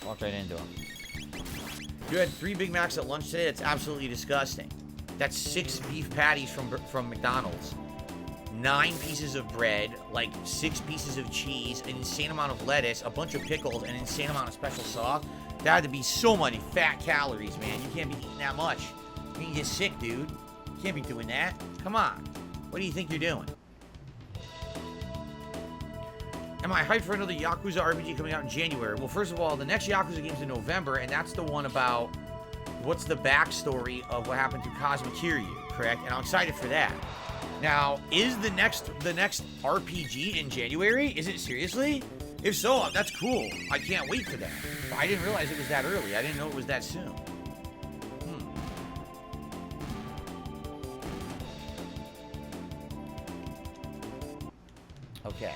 Walked right into him. You had 3 Big Macs at lunch today? That's absolutely disgusting. That's 6 beef patties from McDonald's. 9 pieces of bread, like 6 pieces of cheese, an insane amount of lettuce, a bunch of pickles, an insane amount of special sauce. That had to be so many fat calories, man. You can't be eating that much. You can get sick, dude. You can't be doing that. Come on. What do you think you're doing? Am I hyped for another Yakuza RPG coming out in January? Well, first of all, the next Yakuza game's in November, and that's the one about what's the backstory of what happened to Kazuma Kiryu, correct? And I'm excited for that. Now, is the next RPG in January? Is it seriously? If so, that's cool. I can't wait for that. But I didn't realize it was that early. I didn't know it was that soon. Okay.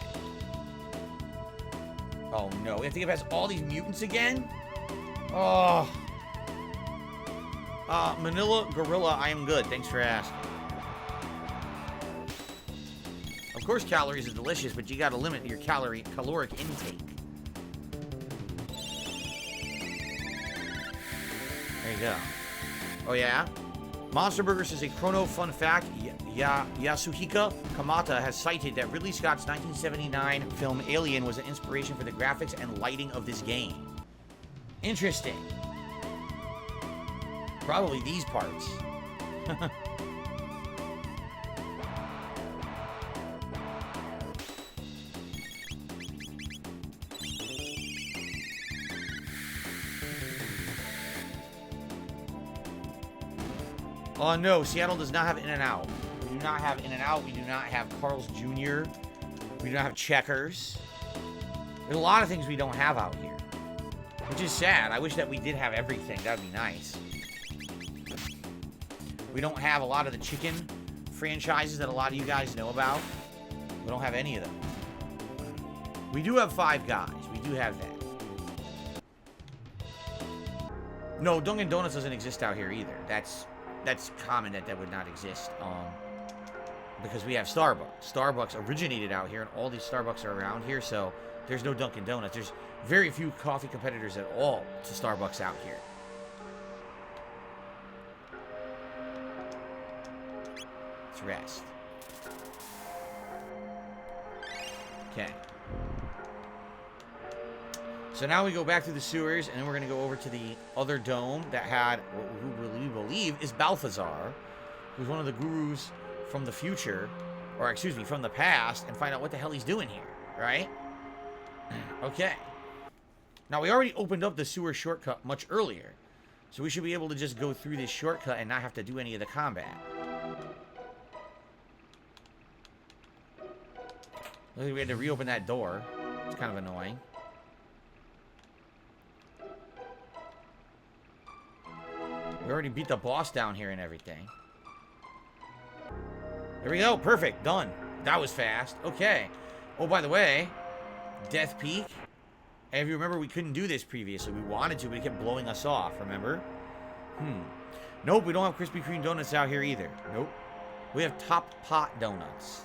Oh no, we have to get past all these mutants again? Oh. Manila Gorilla, I am good. Thanks for asking. Of course calories are delicious, but you gotta limit your caloric intake. There you go. Oh yeah? Monster Burger says a Chrono fun fact. Yasuhika Kamata has cited that Ridley Scott's 1979 film Alien was an inspiration for the graphics and lighting of this game. Interesting. Probably these parts. Oh no, Seattle does not have In-N-Out. We do not have In-N-Out. We do not have Carl's Jr. We don't have Checkers. There's a lot of things we don't have out here, which is sad. I wish that we did have everything. That would be nice. We don't have a lot of the chicken franchises that a lot of you guys know about. We don't have any of them. We do have Five Guys. We do have that. No, Dunkin' Donuts doesn't exist out here either. That's common that would not exist. Because we have Starbucks. Starbucks originated out here, and all these Starbucks are around here, so there's no Dunkin' Donuts. There's very few coffee competitors at all to Starbucks out here. Let's rest. Okay. So now we go back through the sewers, and then we're going to go over to the other dome that had, who we believe is Balthazar, who's one of the gurus from the future, or excuse me, from the past, and find out what the hell he's doing here, right? Okay. Now, we already opened up the sewer shortcut much earlier, so we should be able to just go through this shortcut and not have to do any of the combat. Looks like we had to reopen that door. It's kind of annoying. We already beat the boss down here and everything. There we go. Perfect. Done. That was fast. Okay. Oh, by the way, Death Peak. And if you remember, we couldn't do this previously. We wanted to, but it kept blowing us off, remember? Nope, we don't have Krispy Kreme donuts out here either. Nope. We have Top Pot donuts.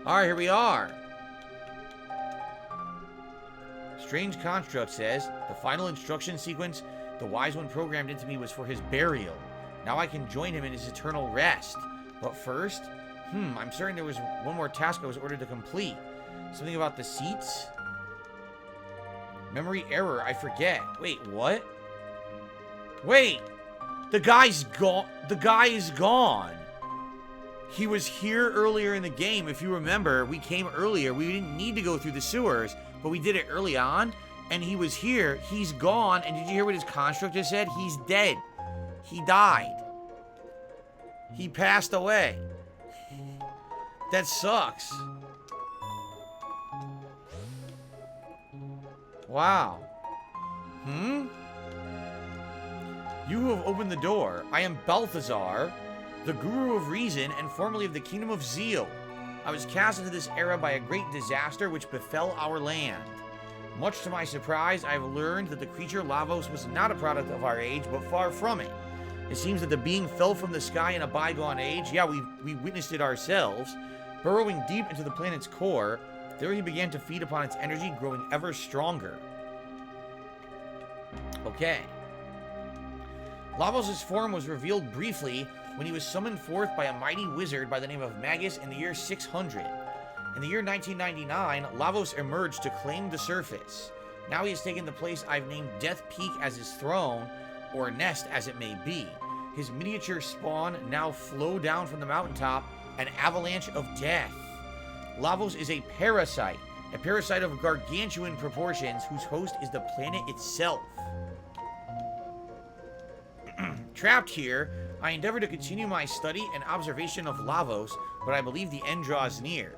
Alright, here we are. Strange Construct says, the final instruction sequence the Wise One programmed into me was for his burial. Now I can join him in his eternal rest. But first, I'm certain there was one more task I was ordered to complete. Something about the seats? Memory error, I forget. Wait, what? Wait! The guy's gone. The guy is gone. He was here earlier in the game. If you remember, we came earlier. We didn't need to go through the sewers, but we did it early on. And he was here. He's gone. And did you hear what his constructor said? He's dead. He died. He passed away. That sucks. Wow. You have opened the door. I am Balthazar, the Guru of Reason and formerly of the Kingdom of Zeal. I was cast into this era by a great disaster which befell our land. Much to my surprise, I have learned that the creature Lavos was not a product of our age, but far from it. It seems that the being fell from the sky in a bygone age. Yeah, we witnessed it ourselves. Burrowing deep into the planet's core, there he began to feed upon its energy, growing ever stronger. Okay. Lavos' form was revealed briefly when he was summoned forth by a mighty wizard by the name of Magus in the year 600. In the year 1999, Lavos emerged to claim the surface. Now he has taken the place I've named Death Peak as his throne, or nest as it may be. His miniature spawn now flow down from the mountaintop, an avalanche of death. Lavos is a parasite of gargantuan proportions whose host is the planet itself. Trapped here, I endeavor to continue my study and observation of Lavos, but I believe the end draws near.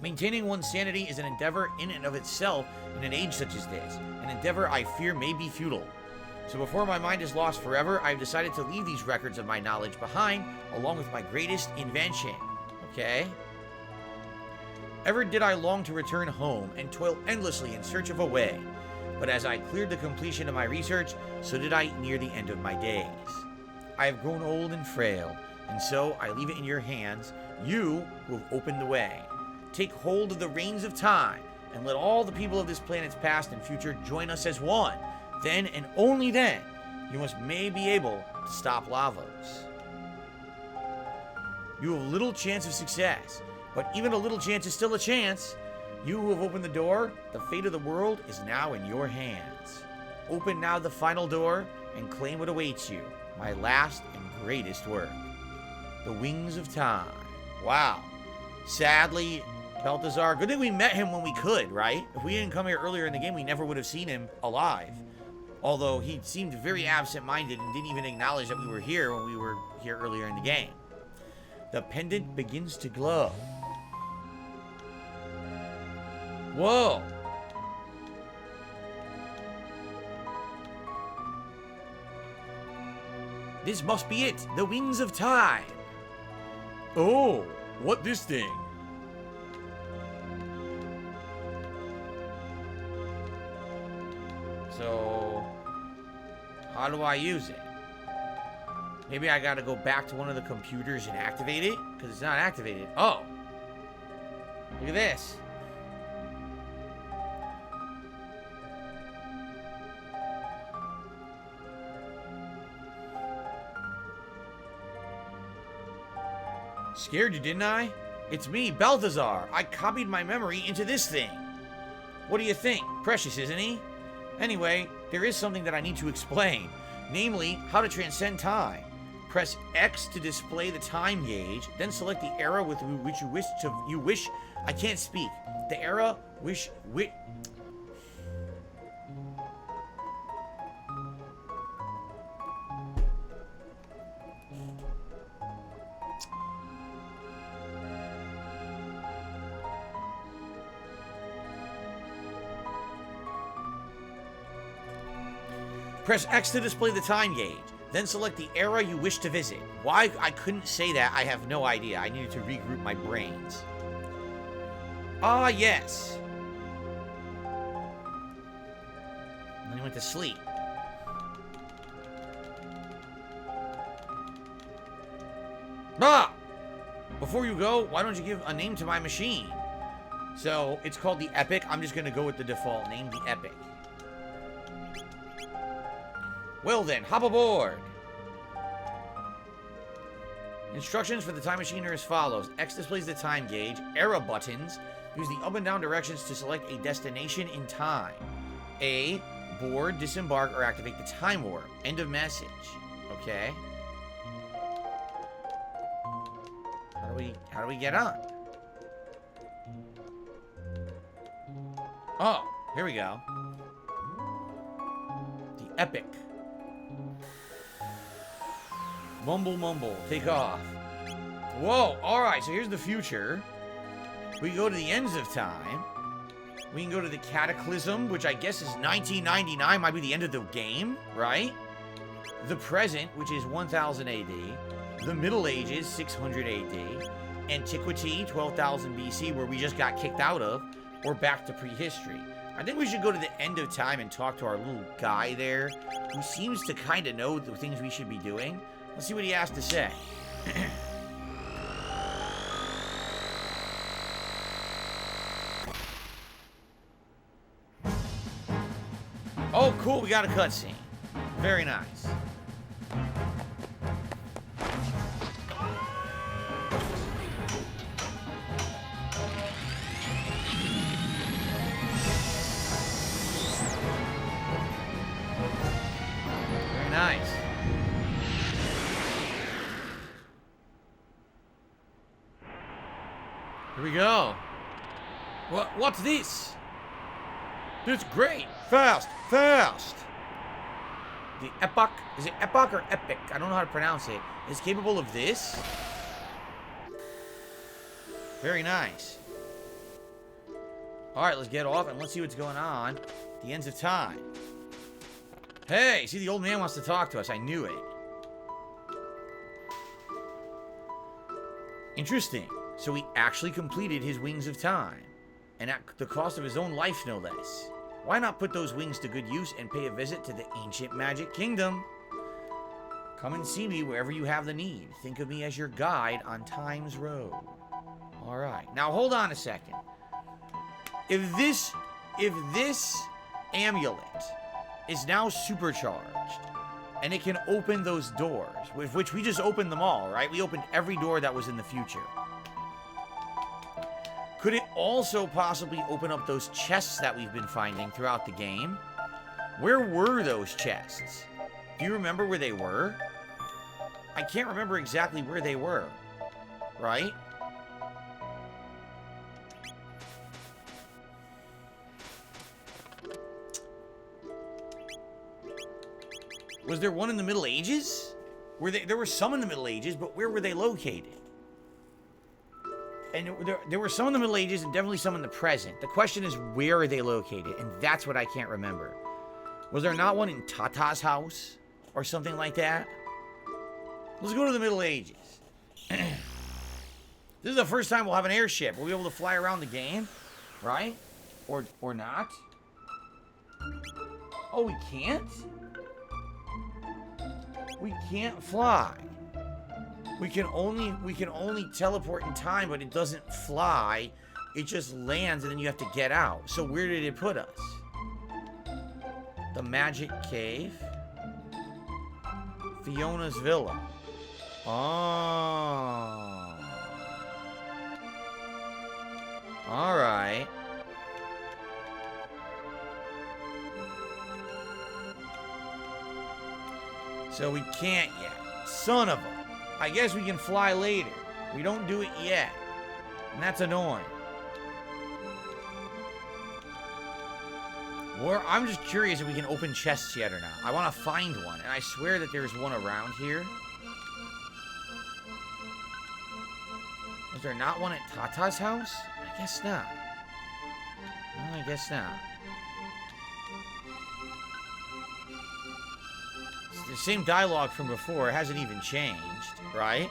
Maintaining one's sanity is an endeavor in and of itself in an age such as this, an endeavor I fear may be futile. So before my mind is lost forever, I've decided to leave these records of my knowledge behind, along with my greatest invention. Okay? Ever did I long to return home and toil endlessly in search of a way, but as I cleared the completion of my research, so did I near the end of my days. I have grown old and frail, and so I leave it in your hands, you who have opened the way. Take hold of the reins of time, and let all the people of this planet's past and future join us as one. Then, and only then, you may be able to stop Lavos. You have little chance of success, but even a little chance is still a chance. You who have opened the door, the fate of the world is now in your hands. Open now the final door and claim what awaits you, my last and greatest work. The Wings of Time. Wow. Sadly, Balthazar, good thing we met him when we could, right? If we didn't come here earlier in the game, we never would have seen him alive. Although he seemed very absent-minded and didn't even acknowledge that we were here when we were here earlier in the game. The pendant begins to glow. Whoa. This must be it. The Wings of Time. Oh, what this thing? So, how do I use it? Maybe I gotta go back to one of the computers and activate it? Because it's not activated. Oh. Look at this. Scared you, didn't I? It's me, Balthazar. I copied my memory into this thing. What do you think? Precious, isn't he? Anyway, there is something that I need to explain. Namely, how to transcend time. Press X to display the time gauge, then select the era with which you wish. I can't speak. The era which. Press X to display the time gauge. Then select the era you wish to visit. Why I couldn't say that, I have no idea. I needed to regroup my brains. Ah, yes. And then he went to sleep. Ah! Before you go, why don't you give a name to my machine? So, it's called the Epic. I'm just going to go with the default name, the Epic. Well then, hop aboard! Instructions for the time machine are as follows. X displays the time gauge. Era buttons. Use the up and down directions to select a destination in time. A. Board, disembark, or activate the time warp. End of message. Okay. How do we get on? Oh, here we go. The Epic. Mumble, mumble. Take off. Whoa, alright, so here's the future. We can go to the ends of time. We can go to the Cataclysm, which I guess is 1999, might be the end of the game, right? The present, which is 1000 AD. The Middle Ages, 600 AD. Antiquity, 12,000 BC, where we just got kicked out of. Or back to prehistory. I think we should go to the end of time and talk to our little guy there, who seems to kind of know the things we should be doing. Let's see what he has to say. Oh, cool, we got a cutscene. Very nice. Very nice. Here we go. What's this? It's great. Fast, fast. The epoch, is it epoch or epic? I don't know how to pronounce it. Is capable of this. Very nice. All right, let's get off and let's see what's going on. The ends of time. Hey, see, the old man wants to talk to us. I knew it. Interesting. So he actually completed his Wings of Time. And at the cost of his own life, no less. Why not put those wings to good use and pay a visit to the ancient magic kingdom? Come and see me wherever you have the need. Think of me as your guide on Time's road. All right. Now, hold on a second. If this amulet is now supercharged, and it can open those doors, with which we just opened them all, right? We opened every door that was in the future. Could it also possibly open up those chests that we've been finding throughout the game? Where were those chests? Do you remember where they were? I can't remember exactly where they were, right? Was there one in the Middle Ages? There were some in the Middle Ages, but where were they located? And there were some in the Middle Ages and definitely some in the present. The question is, where are they located? And that's what I can't remember. Was there not one in Tata's house? Or something like that? Let's go to the Middle Ages. This is the first time we'll have an airship. We'll be able to fly around the game. Right? Or not? Oh, we can't? We can't fly. We can only teleport in time, but it doesn't fly. It just lands and then you have to get out. So where did it put us? The Magic Cave. Fiona's Villa. Oh. Alright. So we can't yet. Son of a... I guess we can fly later. We don't do it yet. And that's annoying. Or I'm just curious if we can open chests yet or not. I want to find one. And I swear that there's one around here. Was there not one at Tata's house? I guess not. No, I guess not. It's the same dialogue from before. It hasn't even changed. Right?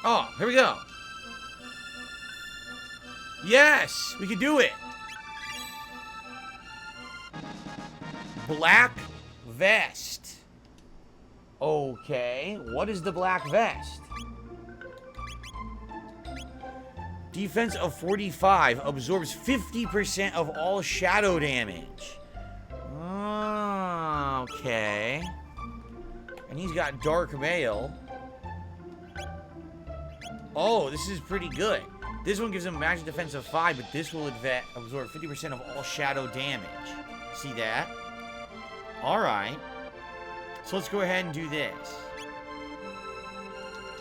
Oh, here we go. Yes! We can do it! Black vest. Okay. What is the black vest? Defense of 45 absorbs 50% of all shadow damage. Okay. And he's got dark mail. Oh, this is pretty good. This one gives him magic defense of 5, but this will absorb 50% of all shadow damage. See that? Alright. So let's go ahead and do this.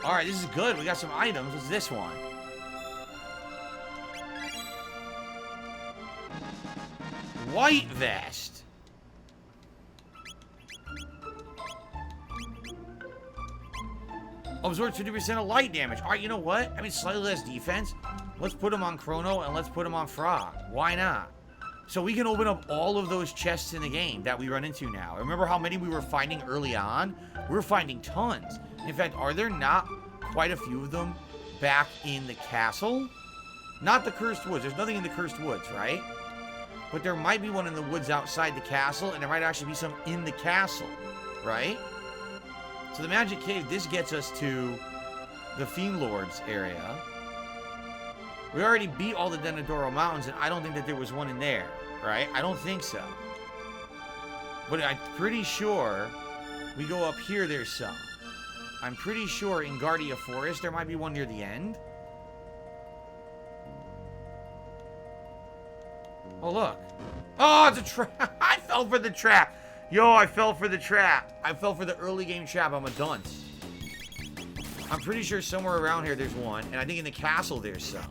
Alright, this is good. We got some items. What's this one? White vest. Absorbs 50% of light damage. All right, you know what? I mean, slightly less defense. Let's put him on Chrono and let's put him on Frog. Why not? So we can open up all of those chests in the game that we run into now. Remember how many we were finding early on? We're finding tons. In fact, are there not quite a few of them back in the castle? Not the Cursed Woods. There's nothing in the Cursed Woods, right? But there might be one in the woods outside the castle, and there might actually be some in the castle, right? So the Magic Cave, this gets us to the Fiend Lord's area. We already beat all the Denadoro Mountains, and I don't think that there was one in there, right? I don't think so. But I'm pretty sure we go up here, there's some. I'm pretty sure in Guardia Forest, there might be one near the end. Oh, look. Oh, it's a trap. I fell for the trap. Yo, I fell for the trap. I fell for the early game trap. I'm a dunce. I'm pretty sure somewhere around here there's one. And I think in the castle there's some.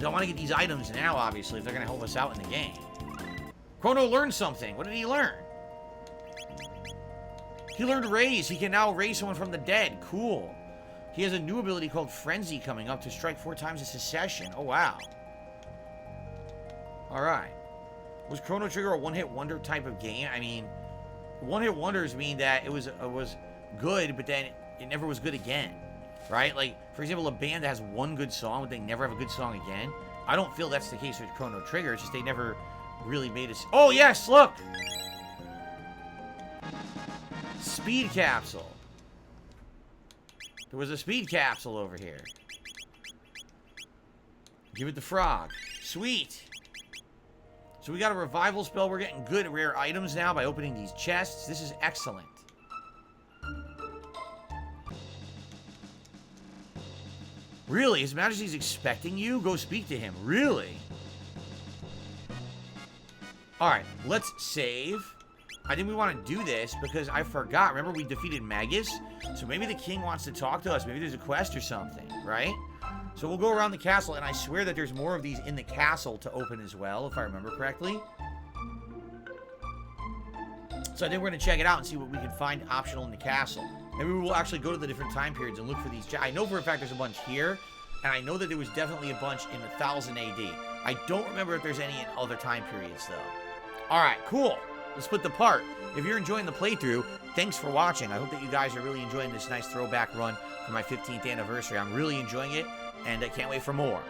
I want to get these items now, obviously, if they're going to help us out in the game. Chrono learned something. What did he learn? He learned raise. He can now raise someone from the dead. Cool. He has a new ability called Frenzy coming up to strike 4 times a succession. Oh, wow. Alright. Was Chrono Trigger a one-hit wonder type of game? I mean, one-hit wonders mean that it was good, but then it never was good again. Right? Like, for example, a band that has one good song, but they never have a good song again. I don't feel that's the case with Chrono Trigger. It's just they never really made it. Oh, yes! Look! Speed capsule. There was a speed capsule over here. Give it the frog. Sweet! So we got a revival spell. We're getting good at rare items now by opening these chests. This is excellent. Really? His Majesty's expecting you? Go speak to him. Really? Alright, let's save. I think we want to do this because I forgot. Remember we defeated Magus? So maybe the king wants to talk to us. Maybe there's a quest or something, right? So we'll go around the castle, and I swear that there's more of these in the castle to open as well, if I remember correctly. So I think we're going to check it out and see what we can find optional in the castle. Maybe we will actually go to the different time periods and look for these. I know for a fact there's a bunch here, and I know that there was definitely a bunch in 1000 AD. I don't remember if there's any in other time periods, though. All right, cool. Let's split the part. If you're enjoying the playthrough, thanks for watching. I hope that you guys are really enjoying this nice throwback run for my 15th anniversary. I'm really enjoying it, and I can't wait for more.